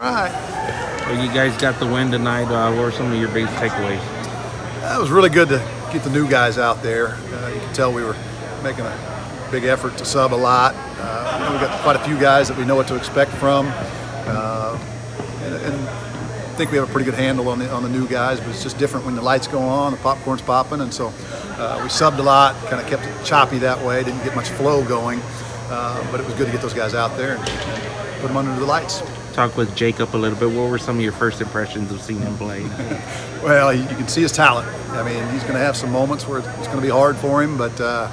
All right. Well, you guys got the win tonight. What were some of your biggest takeaways? It was really good to get the new guys out there. You can tell we were making a big effort to sub a lot. We got quite a few guys that we know what to expect from, and I think we have a pretty good handle on the new guys. But it's just different when the lights go on, the popcorn's popping, and so we subbed a lot. Kind of kept it choppy that way. Didn't get much flow going, but it was good to get those guys out there and put them under the lights. Talk with Jacob a little bit. What were some of your first impressions of seeing him play? Well, you can see his talent. I mean, he's going to have some moments where it's going to be hard for him, but the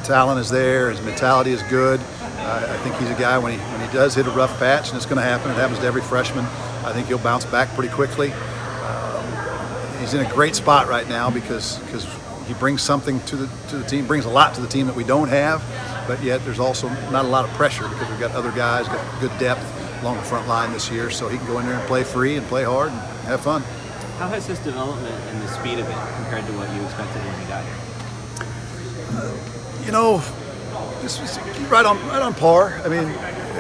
talent is there. His mentality is good. I think he's a guy, when he does hit a rough patch, and it's going to happen. It happens to every freshman. I think he'll bounce back pretty quickly. He's in a great spot right now because he brings something to the team, brings a lot to the team that we don't have, but yet there's also not a lot of pressure because we've got other guys, got good depth along the front line this year, so he can go in there and play free and play hard and have fun. How has his development and the speed of it compared to what you expected when he got here? Just right on par. I mean,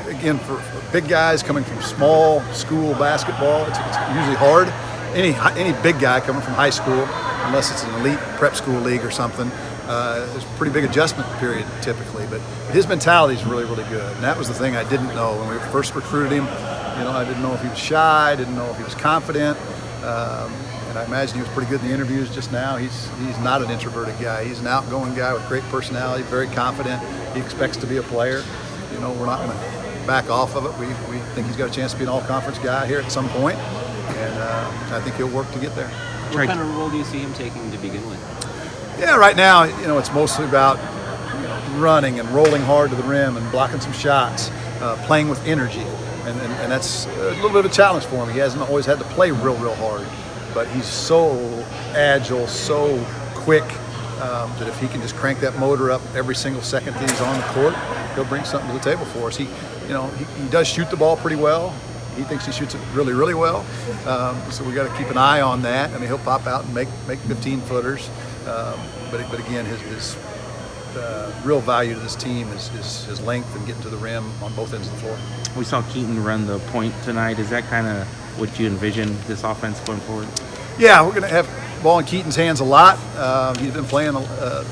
again, for big guys coming from small school basketball, it's usually hard. Any big guy coming from high school, unless it's an elite prep school league or something, there's a pretty big adjustment period typically, but his mentality is really, really good. And that was the thing I didn't know when we first recruited him. I didn't know if he was shy, I didn't know if he was confident, and I imagine he was pretty good in the interviews just now. He's not an introverted guy. He's an outgoing guy with great personality, very confident. He expects to be a player. We're not going to back off of it. We think he's got a chance to be an all-conference guy here at some point, and I think he'll work to get there. What kind of role do you see him taking to begin with? Yeah, right now, it's mostly about running and rolling hard to the rim and blocking some shots, playing with energy, and that's a little bit of a challenge for him. He hasn't always had to play real hard, but he's so agile, so quick, that if he can just crank that motor up every single second that he's on the court, he'll bring something to the table for us. He does shoot the ball pretty well. He thinks he shoots it really well, so we got to keep an eye on that. I mean, he'll pop out and make 15-footers, but again, his real value to this team is his length and getting to the rim on both ends of the floor. We saw Keaton run the point tonight. Is that kind of what you envision this offense going forward? Yeah, we're going to have the ball in Keaton's hands a lot. He's been playing the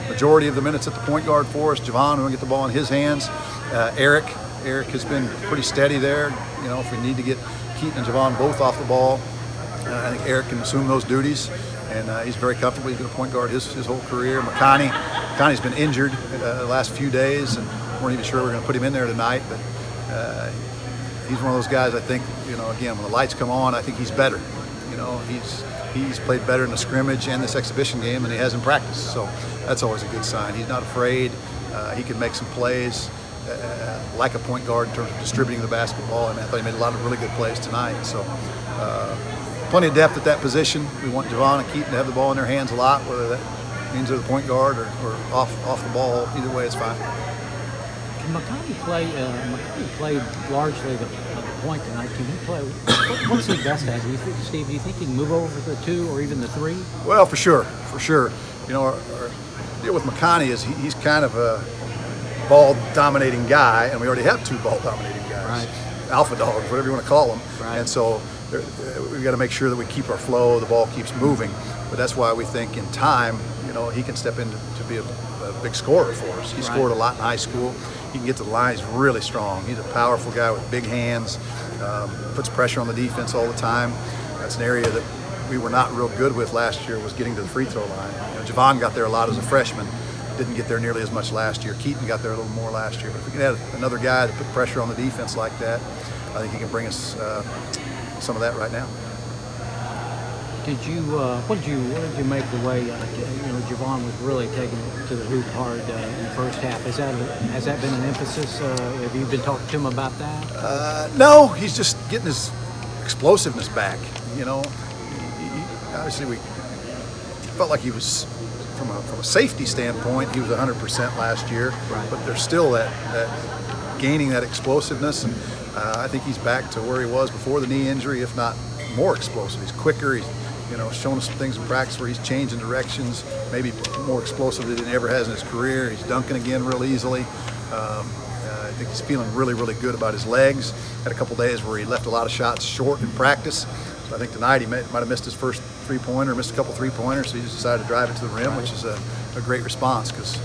majority of the minutes at the point guard for us. Javon, we're going to get the ball in his hands. Eric has been pretty steady there. If we need to get Keaton and Javon both off the ball, I think Eric can assume those duties, and he's very comfortable. He's been a point guard his whole career. McConney's been injured the last few days, and weren't even sure we're going to put him in there tonight, but he's one of those guys, I think, again, when the lights come on, I think he's better. He's played better in the scrimmage and this exhibition game than he has in practice, so that's always a good sign. He's not afraid. He can make some plays like a point guard in terms of distributing the basketball, and I thought he made a lot of really good plays tonight. So plenty of depth at that position. We want Javon and Keaton to have the ball in their hands a lot, whether that means they're the point guard or off the ball. Either way, it's fine. Can McConney play? McConney played largely the point tonight. Can he play? What's he best at? Steve, do you think he can move over the 2 or even the 3? Well, for sure. Our deal with McConney is he's kind of a ball-dominating guy, and we already have 2 ball-dominating guys, right. Alpha dogs, whatever you want to call them. Right. And so we've got to make sure that we keep our flow, the ball keeps moving. But that's why we think in time, he can step in to be a big scorer for us. He scored a lot in high school. He can get to the line. He's really strong. He's a powerful guy with big hands, puts pressure on the defense all the time. That's an area that we were not real good with last year, was getting to the free throw line. Javon got there a lot as a freshman. Didn't get there nearly as much last year. Keaton got there a little more last year. But if we can have another guy to put pressure on the defense like that, I think he can bring us some of that right now. What did you make the way Javon was really taking it to the hoop hard in the first half? Has that been an emphasis? Have you been talking to him about that? No, he's just getting his explosiveness back. Obviously we felt like he was, from a safety standpoint, he was 100% last year. Right. But there's still that gaining that explosiveness, and I think he's back to where he was before the knee injury, if not more explosive. He's quicker. He's showing us some things in practice where he's changing directions, maybe more explosively than he ever has in his career. He's dunking again real easily. I think he's feeling really, really good about his legs. Had a couple days where he left a lot of shots short in practice. So I think tonight he might have missed his first three-pointer, missed a couple three-pointers, so he just decided to drive it to the rim, which is a great response because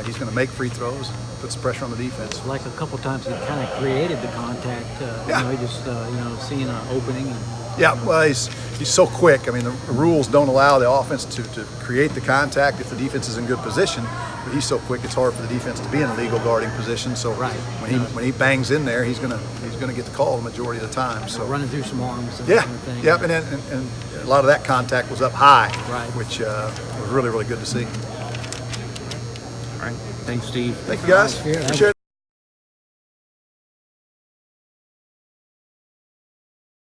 he's going to make free throws and put some pressure on the defense. Like a couple times he kind of created the contact. Yeah. You know, he just seeing an opening. And, Yeah, well, he's so quick. I mean, the rules don't allow the offense to create the contact if the defense is in good position. But he's so quick, it's hard for the defense to be in a legal guarding position. So Right. when he bangs in there, he's gonna get the call the majority of the time. So running through some arms. And yeah, kind of thing. yep, and a lot of that contact was up high, Right. which was really, really good to see. All right. Thanks, Steve. Thank you guys. Yeah, Appreciate it.